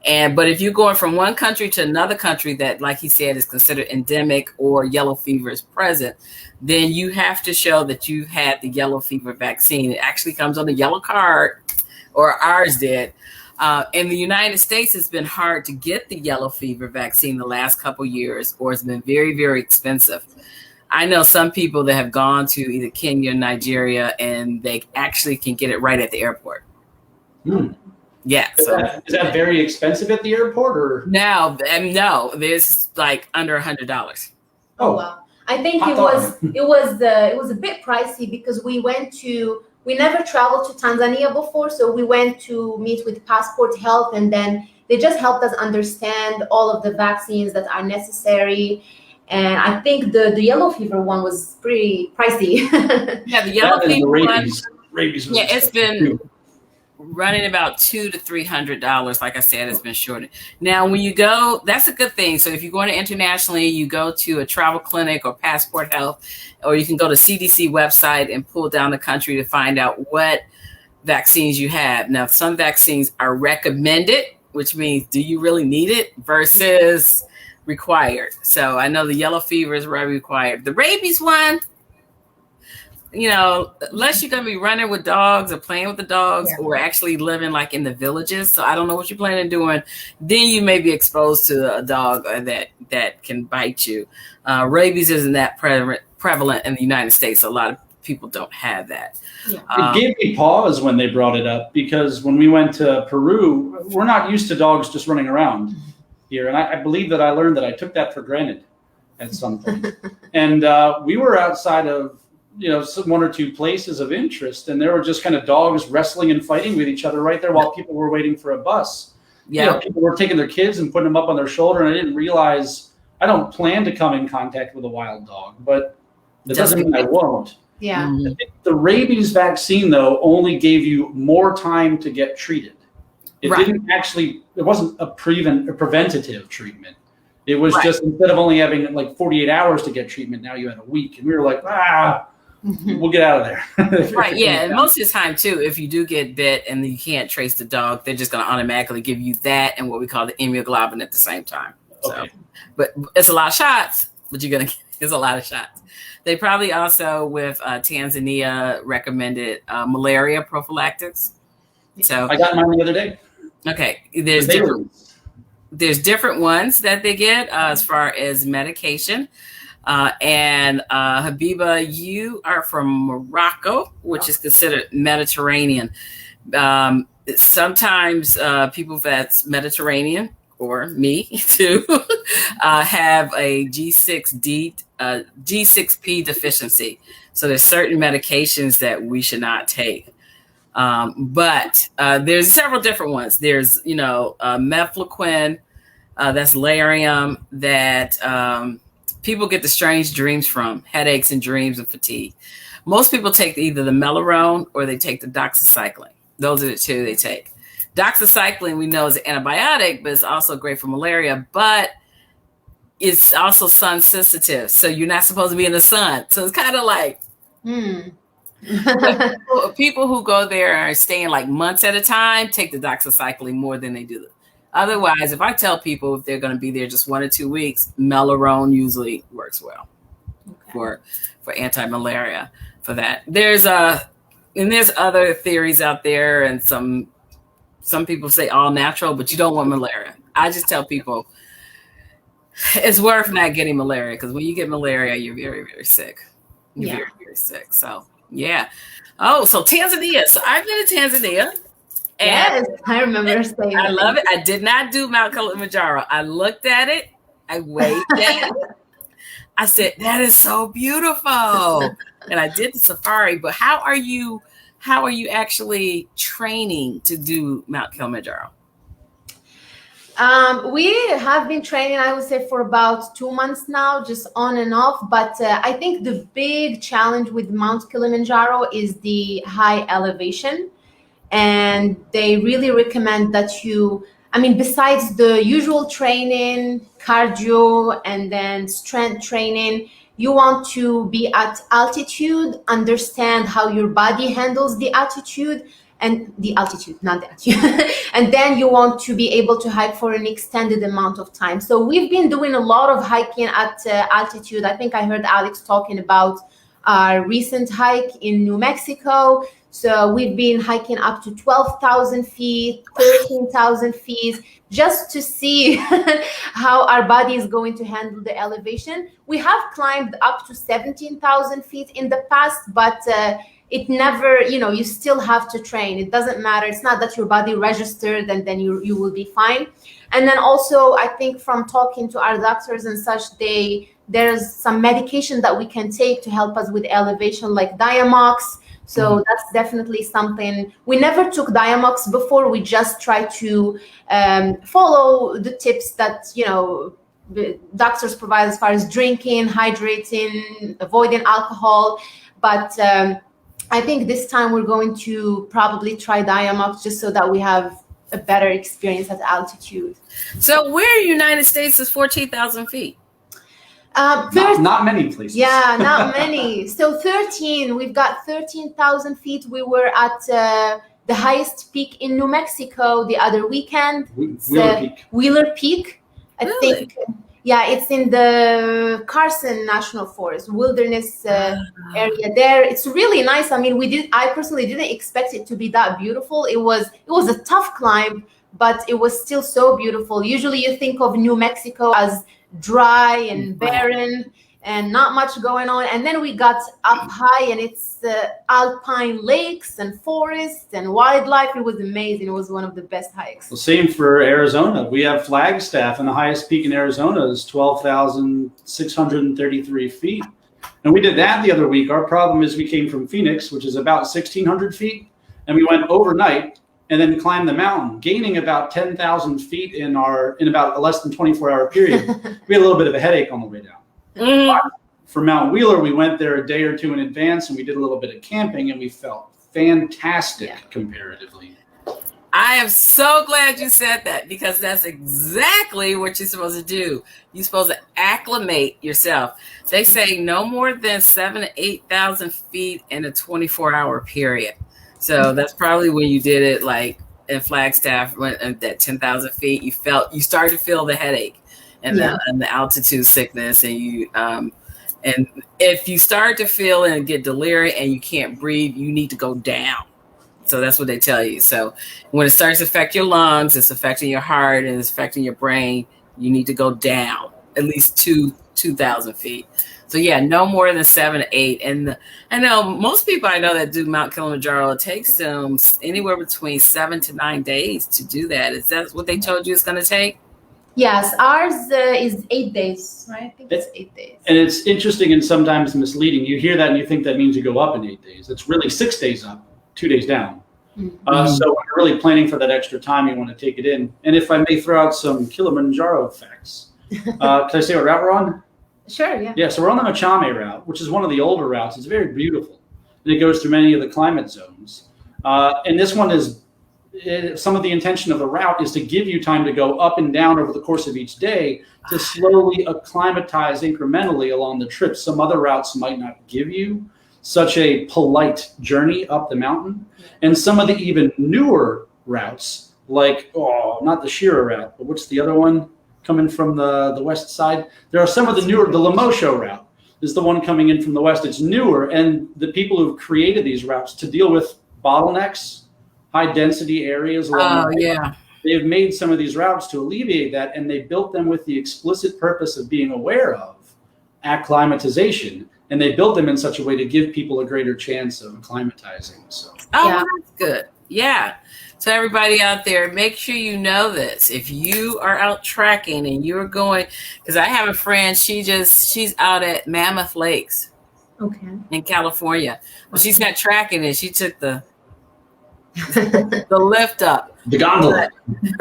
But if you're going from one country to another country that, like he said, is considered endemic or yellow fever is present, then you have to show that you've had the yellow fever vaccine. It actually comes on a yellow card, or ours did. In the United States, it's been hard to get the yellow fever vaccine the last couple of years, or it's been very, very expensive. I know some people that have gone to either Kenya or Nigeria, and they actually can get it right at the airport. Yeah. Is that very expensive at the airport, or no? There's like under $100. Oh wow! I think it was a bit pricey because we never traveled to Tanzania before, so we went to meet with Passport Health, and then they just helped us understand all of the vaccines that are necessary. And I think the yellow fever one was pretty pricey. Yeah, the yellow fever rabies one. Yeah, it's been running about $200 to $300. Like I said, it's been shortened. Now, when you go, that's a good thing. So if you're going to internationally, you go to a travel clinic or Passport Health, or you can go to CDC website and pull down the country to find out what vaccines you have. Now, some vaccines are recommended, which means do you really need it versus required. So I know the yellow fever is required. The rabies one, unless you're going to be running with dogs or playing with the dogs or actually living like in the villages. So I don't know what you're planning on doing. Then you may be exposed to a dog that can bite you. Rabies isn't that prevalent in the United States. So a lot of people don't have that. It gave me pause when they brought it up, because when we went to Peru, we're not used to dogs just running around here. And I believe that I learned that I took that for granted at some point. And we were outside of one or two places of interest, and there were just kind of dogs wrestling and fighting with each other right there while people were waiting for a bus. Yeah, people were taking their kids and putting them up on their shoulder, and I didn't realize I don't plan to come in contact with a wild dog, but that doesn't mean I won't. Yeah. I think the rabies vaccine, though, only gave you more time to get treated. It wasn't a preventative treatment. It was just, instead of only having like 48 hours to get treatment, now you had a week. And we were like, we'll get out of there. Right. Yeah. And most of the time, too, if you do get bit and you can't trace the dog, they're just going to automatically give you that and what we call the immunoglobulin at the same time. So, but it's a lot of shots, but you're going to get a lot of shots. They probably also, with Tanzania, recommended malaria prophylactics. So I got mine the other day. Okay. There's different ones that they get as far as medication. And Habiba, you are from Morocco, which is considered Mediterranean. Sometimes people that's Mediterranean, or me too, have a G6P deficiency. So there's certain medications that we should not take. But there's several different ones. There's, mefloquine, that's Lariam, that people get the strange dreams from, headaches and dreams and fatigue. Most people take either the Melarone or they take the doxycycline. Those are the two they take. Doxycycline, we know, is an antibiotic, but it's also great for malaria, but it's also sun sensitive. So you're not supposed to be in the sun. So it's kind of like, people who go there and are staying like months at a time take the doxycycline more than they do. Otherwise, if I tell people if they're going to be there just 1 or 2 weeks, Melarone usually works well for anti-malaria for that. There's other theories out there, and some people say all natural, but you don't want malaria. I just tell people it's worth not getting malaria, because when you get malaria, you're very, very sick. You're very, very sick. So yeah. Oh, so Tanzania. So I've been to Tanzania. Yes, I remember saying I love it. I did not do Mount Kilimanjaro. I looked at it. I waved at it. I said, that is so beautiful. And I did the safari. But how are you actually training to do Mount Kilimanjaro? We have been training, I would say, for about 2 months now, just on and off. But I think the big challenge with Mount Kilimanjaro is the high elevation. And they really recommend that besides the usual training, cardio, and then strength training, you want to be at altitude, understand how your body handles the altitude, and the altitude, not the altitude. And then you want to be able to hike for an extended amount of time. So we've been doing a lot of hiking at altitude. I think I heard Alex talking about our recent hike in New Mexico. So we've been hiking up to 12,000 feet, 13,000 feet, just to see how our body is going to handle the elevation. We have climbed up to 17,000 feet in the past, but it never, you still have to train. It doesn't matter. It's not that your body registered and then you will be fine. And then also, I think from talking to our doctors and such, there's some medication that we can take to help us with elevation, like Diamox. So that's definitely something. We never took Diamox before. We just try to follow the tips that, the doctors provide as far as drinking, hydrating, avoiding alcohol. But I think this time we're going to probably try Diamox just so that we have a better experience at altitude. So where in the United States is 14,000 feet? Not many places. Yeah, not many. So we've got 13,000 feet. We were at the highest peak in New Mexico the other weekend. Wheeler Peak. I think. Yeah, it's in the Carson National Forest wilderness area there. It's really nice. I mean, I personally didn't expect it to be that beautiful. It was a tough climb, but it was still so beautiful. Usually you think of New Mexico as dry and barren and not much going on. And then we got up high and it's alpine lakes and forests and wildlife. It was amazing. It was one of the best hikes. Well, same for Arizona. We have Flagstaff, and the highest peak in Arizona is 12,633 feet. And we did that the other week. Our problem is we came from Phoenix, which is about 1,600 feet, and we went overnight and then climbed the mountain, gaining about 10,000 feet in about a less than 24-hour period. We had a little bit of a headache on the way down. For Mount Wheeler, we went there a day or two in advance, and we did a little bit of camping, and we felt fantastic comparatively. I am so glad you said that, because that's exactly what you're supposed to do. You're supposed to acclimate yourself. They say no more than 7,000 to 8,000 feet in a 24-hour period. So that's probably when you did it, like in Flagstaff, when at that 10,000 feet, you started to feel the headache and the altitude sickness, and and if you start to feel and get delirious and you can't breathe, you need to go down. So that's what they tell you. So when it starts to affect your lungs, it's affecting your heart and it's affecting your brain, you need to go down at least 2,000 feet. So yeah, no more than 7 to 8. And I know most people I know that do Mount Kilimanjaro, it takes them anywhere between 7 to 9 days to do that. Is that what they told you it's going to take? Yes, ours is 8 days, right? I think it's 8 days. And it's interesting and sometimes misleading. You hear that and you think that means you go up in 8 days. It's really 6 days up, 2 days down. So when you're really planning for that extra time, you want to take it in. And if I may throw out some Kilimanjaro facts. Can I say what route we're on? Sure, yeah. Yeah, so we're on the Machame route, which is one of the older routes. It's very beautiful. And it goes through many of the climate zones. And this one is, some of the intention of the route is to give you time to go up and down over the course of each day to slowly acclimatize incrementally along the trip. Some other routes might not give you such a polite journey up the mountain. And some of the even newer routes, like, not the Shira route, but what's the other one coming from the west side? There are some of the newer, the Lemosho route is the one coming in from the west. It's newer, and the people who've created these routes to deal with bottlenecks, high density areas along the way, they've made some of these routes to alleviate that, and they built them with the explicit purpose of being aware of acclimatization. And they built them in such a way to give people a greater chance of acclimatizing. So. That's good. Yeah. So everybody out there, make sure you know this. If you are out trekking and you're going, because I have a friend, she's out at Mammoth Lakes in California. Well, she's not tracking it. She took the lift up. The gondola.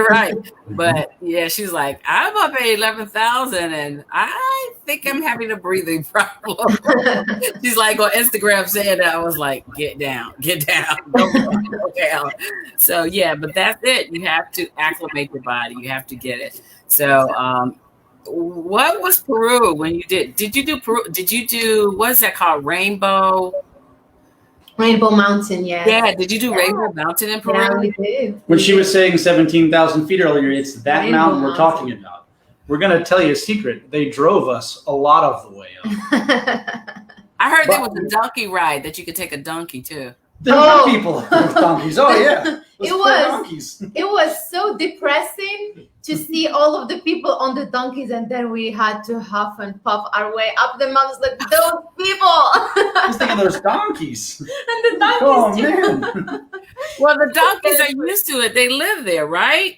Right. But yeah, she's like, I'm up at 11,000 and I think I'm having a breathing problem. She's like on Instagram saying that. I was like, get down, don't go down. So yeah, but that's it. You have to acclimate your body. You have to get it. So what was Peru when you did you do Peru? Did you do, what's that called? Rainbow Mountain, yeah. Yeah, did you do Rainbow Mountain in Peru? Yeah, we did. When she was saying 17,000 feet earlier, it's that Rainbow mountain we're talking about. We're going to tell you a secret. They drove us a lot of the way up. I heard there was a donkey ride that you could take a donkey too. There were people with donkeys. Oh yeah, those poor donkeys. It was so depressing to see all of the people on the donkeys, and then we had to huff and puff our way up the mountains like those people. Just think of those donkeys. And the donkeys. Oh too. man. Well, the donkeys are used to it. They live there, right?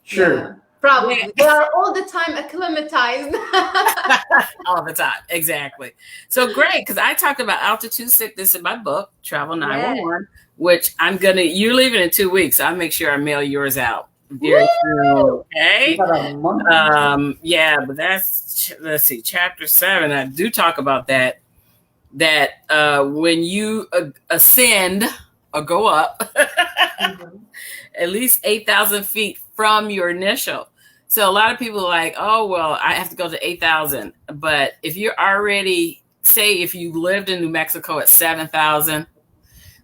Sure. Yeah, probably. Yeah. They are all the time acclimatized. All the time. Exactly. So great, because I talked about altitude sickness in my book, Travel 911, which you're leaving in 2 weeks. So I'll make sure I mail yours out very soon. Okay. About a month. Yeah, but let's see, chapter 7. I do talk about that when you ascend or go up at least 8,000 feet from your initial. So a lot of people are like, oh, well, I have to go to 8,000. But if you're already, say, if you lived in New Mexico at 7,000,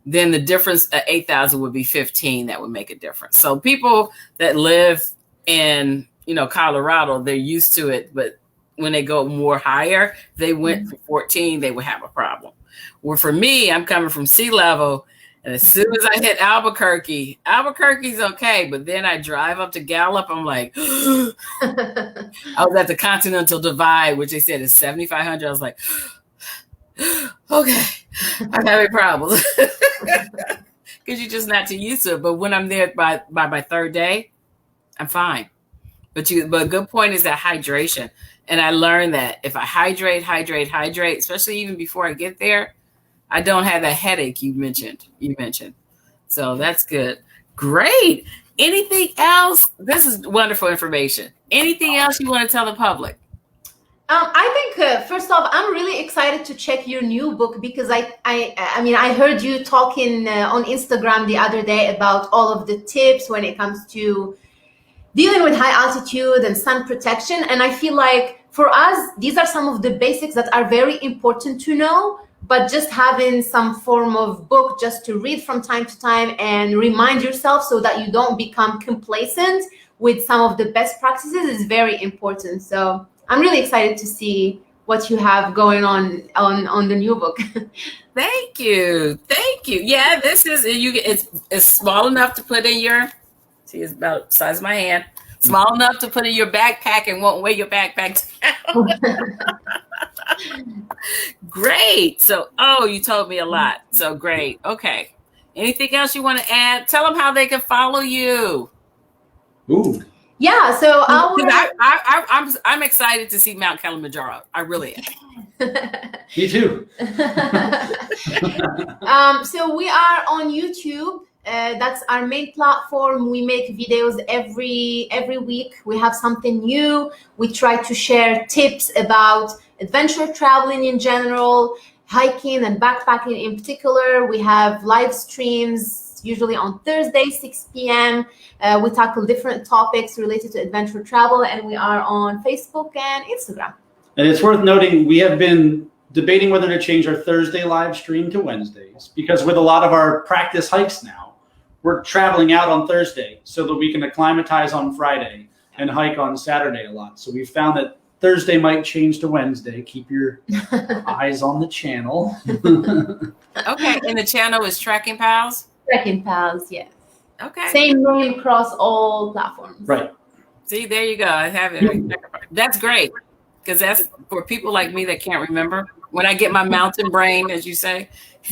then the difference at 8,000 would be 15. That would make a difference. So people that live in, Colorado, they're used to it. But when they go more higher, they went to 14, they would have a problem. Well, for me, I'm coming from sea level. And as soon as I hit Albuquerque's okay. But then I drive up to Gallup. I'm like, I was at the Continental Divide, which they said is 7,500. I was like, okay, I'm having problems. Because you're just not too used to it. But when I'm there by my third day, I'm fine. But a good point is that hydration. And I learned that if I hydrate, especially even before I get there, I don't have that headache you mentioned. So that's good. Great. Anything else? This is wonderful information. Anything else you want to tell the public? I think first off, I'm really excited to check your new book because I heard you talking on Instagram the other day about all of the tips when it comes to dealing with high altitude and sun protection. And I feel like for us, these are some of the basics that are very important to know, but just having some form of book just to read from time to time and remind yourself so that you don't become complacent with some of the best practices is very important. So I'm really excited to see what you have going on the new book. Thank you. Yeah, this is it's small enough to put in your, see, it's about the size of my hand. Small enough to put in your backpack and won't weigh your backpack down. Great. So, you told me a lot. So great. Okay. Anything else you want to add? Tell them how they can follow you. Ooh. Yeah. So I'm excited to see Mount Kilimanjaro. I really am. Me too. So we are on YouTube. That's our main platform. We make videos every week. We have something new. We try to share tips about adventure traveling in general, hiking and backpacking in particular. We have live streams usually on Thursday, 6 p.m. We tackle different topics related to adventure travel, and we are on Facebook and Instagram. And it's worth noting, we have been debating whether to change our Thursday live stream to Wednesdays, because with a lot of our practice hikes now, we're traveling out on Thursday so that we can acclimatize on Friday and hike on Saturday a lot. So we found that Thursday might change to Wednesday. Keep your eyes on the channel. Okay, and the channel is Trekking Pals? Trekking Pals, yes. Okay. Same name across all platforms. Right. See, there you go. I have it. That's great, because that's for people like me that can't remember. When I get my mountain brain, as you say,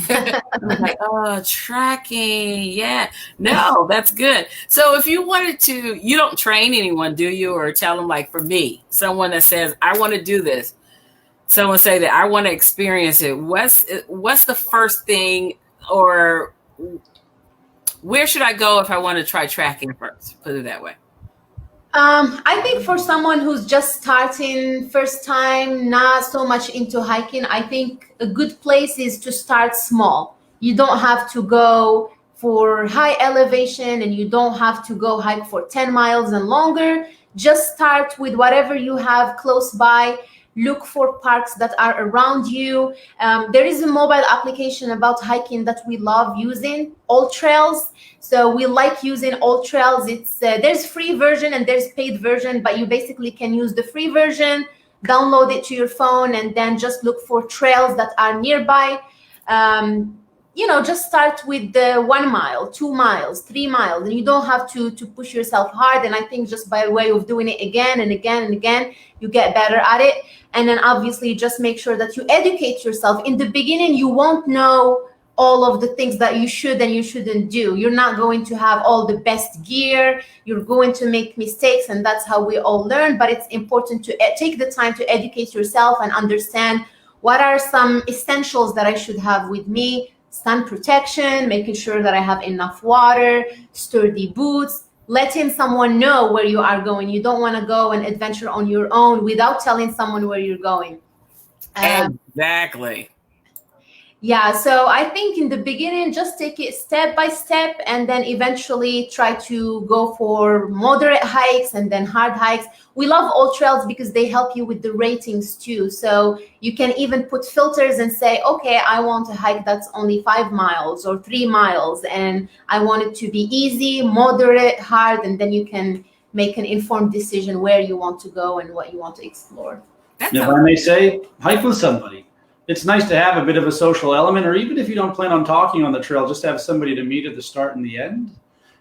I'm like, oh, tracking. Yeah. No, that's good. So if you wanted to, you don't train anyone, do you? Or tell them, like, for me, someone that says, I want to do this. Someone say that I want to experience it. What's the first thing, or where should I go if I want to try tracking first? Put it that way. I think for someone who's just starting, first time, not so much into hiking, I think a good place is to start small. You don't have to go for high elevation, and you don't have to go hike for 10 miles and longer. Just start with whatever you have close by. Look for parks that are around you. There is a mobile application about hiking that we love using, AllTrails. So we like using AllTrails. It's there's free version and there's paid version, but you basically can use the free version, download it to your phone, and then just look for trails that are nearby. just start with the 1 mile, 2 miles, 3 miles, and you don't have to push yourself hard. And I think just by way of doing it again and again and again, you get better at it. And then obviously just make sure that you educate yourself. In the beginning, you won't know all of the things that you should and you shouldn't do. You're not going to have all the best gear. You're going to make mistakes, and that's how we all learn. But it's important to take the time to educate yourself and understand what are some essentials that I should have with me. Sun protection, making sure that I have enough water, sturdy boots, letting someone know where you are going. You don't want to go and adventure on your own without telling someone where you're going. Exactly. Yeah, so I think in the beginning, just take it step by step, and then eventually try to go for moderate hikes and then hard hikes. We love AllTrails because they help you with the ratings too. So you can even put filters and say, okay, I want a hike that's only 5 miles or 3 miles, and I want it to be easy, moderate, hard, and then you can make an informed decision where you want to go and what you want to explore. If I may say, hike with somebody. It's nice to have a bit of a social element, or even if you don't plan on talking on the trail, just have somebody to meet at the start and the end.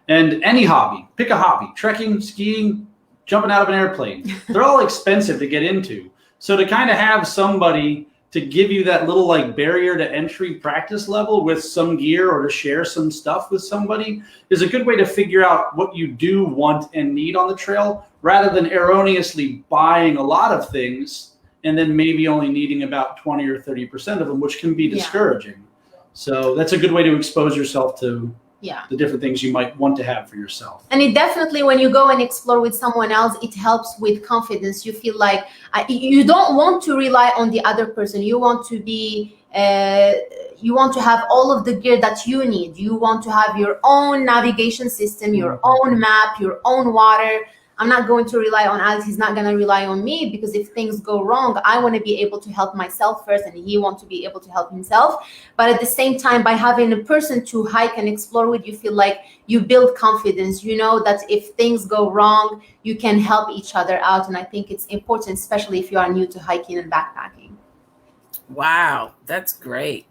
And any hobby, pick a hobby, trekking, skiing, jumping out of an airplane. They're all expensive to get into. So to kind of have somebody to give you that little like barrier to entry practice level with some gear, or to share some stuff with somebody, is a good way to figure out what you do want and need on the trail, rather than erroneously buying a lot of things and then maybe only needing about 20 or 30% of them, which can be discouraging. So that's a good way to expose yourself to the different things you might want to have for yourself. And it definitely, when you go and explore with someone else, it helps with confidence. You feel like you don't want to rely on the other person. You want to be, you want to have all of the gear that you need. You want to have your own navigation system, your own map, your own water. I'm not going to rely on Alex. He's not going to rely on me, because if things go wrong, I want to be able to help myself first, and he wants to be able to help himself. But at the same time, by having a person to hike and explore with, you feel like you build confidence. You know that if things go wrong, you can help each other out. And I think it's important, especially if you are new to hiking and backpacking. Wow, that's great.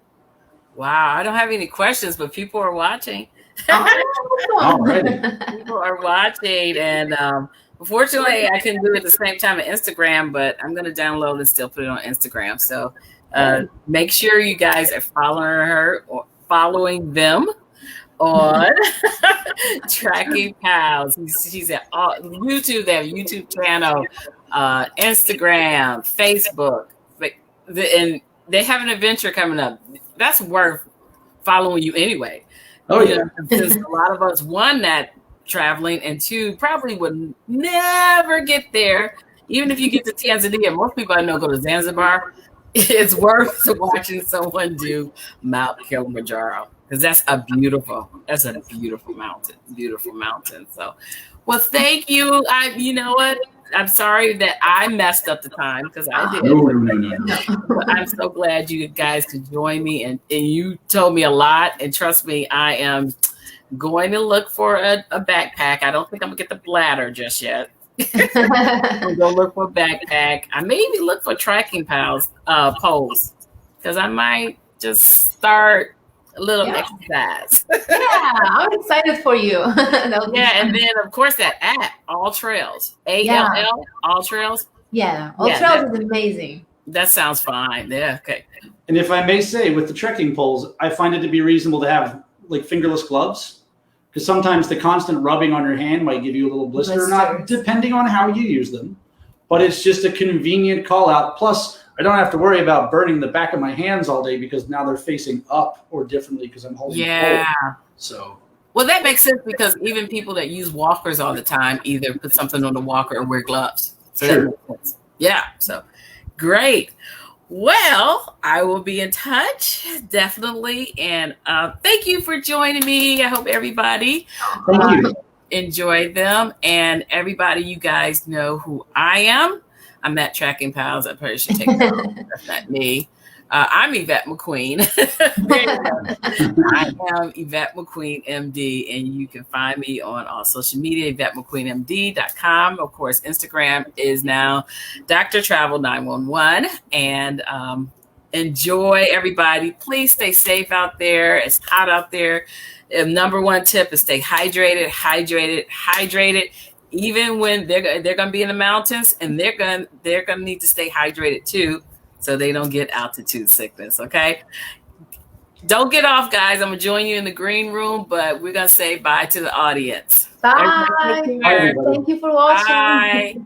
Wow, I don't have any questions, but people are watching. People are watching, and unfortunately I can do it at the same time at Instagram, but I'm going to download and still put it on Instagram. So make sure you guys are following her or following them on Tracking Pals. She's at YouTube. They have a YouTube channel, Instagram, Facebook, and they have an adventure coming up. That's worth following you anyway. Oh, yeah. Because a lot of us, one, not traveling, and two, probably would never get there. Even if you get to Tanzania, most people I know go to Zanzibar. It's worth watching someone do Mount Kilimanjaro, because that's a beautiful mountain. So, well, thank you. You know what? I'm sorry that I messed up the time, because I did. No. But I'm so glad you guys could join me, and you told me a lot. And trust me, I am going to look for a backpack. I don't think I'm gonna get the bladder just yet. I'm gonna look for a backpack. I may even look for Tracking Pals poles, because I might just start a little exercise. I'm excited for you. And then of course that app, AllTrails, ALL, AllTrails. AllTrails is amazing. That sounds fine. Yeah, okay. And if I may say, with the trekking poles, I find it to be reasonable to have like fingerless gloves, because sometimes the constant rubbing on your hand might give you a little blister or not, depending on how you use them. But it's just a convenient call out. Plus, I don't have to worry about burning the back of my hands all day, because now they're facing up or differently because I'm holding the pole. So, well, that makes sense, because even people that use walkers all the time either put something on the walker or wear gloves. So that makes sense. Yeah. So great. Well, I will be in touch, definitely. And thank you for joining me. I hope everybody enjoyed them. And everybody, you guys know who I am. I'm at Tracking Pals. I probably should take that. That's not me. I'm Yvette McQueen. I am Yvette McQueen, MD, and you can find me on all social media, YvetteMcQueenMD.com. Of course, Instagram is now Dr. Travel 911, and Enjoy, everybody. Please stay safe out there. It's hot out there. The number one tip is stay hydrated, hydrated. Even when they're going to be in the mountains, and they're going to need to stay hydrated too, so they don't get altitude sickness. Okay. Don't get off, guys. I'm going to join you in the green room, but we're going to say bye to the audience. Bye. Bye, everybody. Thank you for watching. Bye.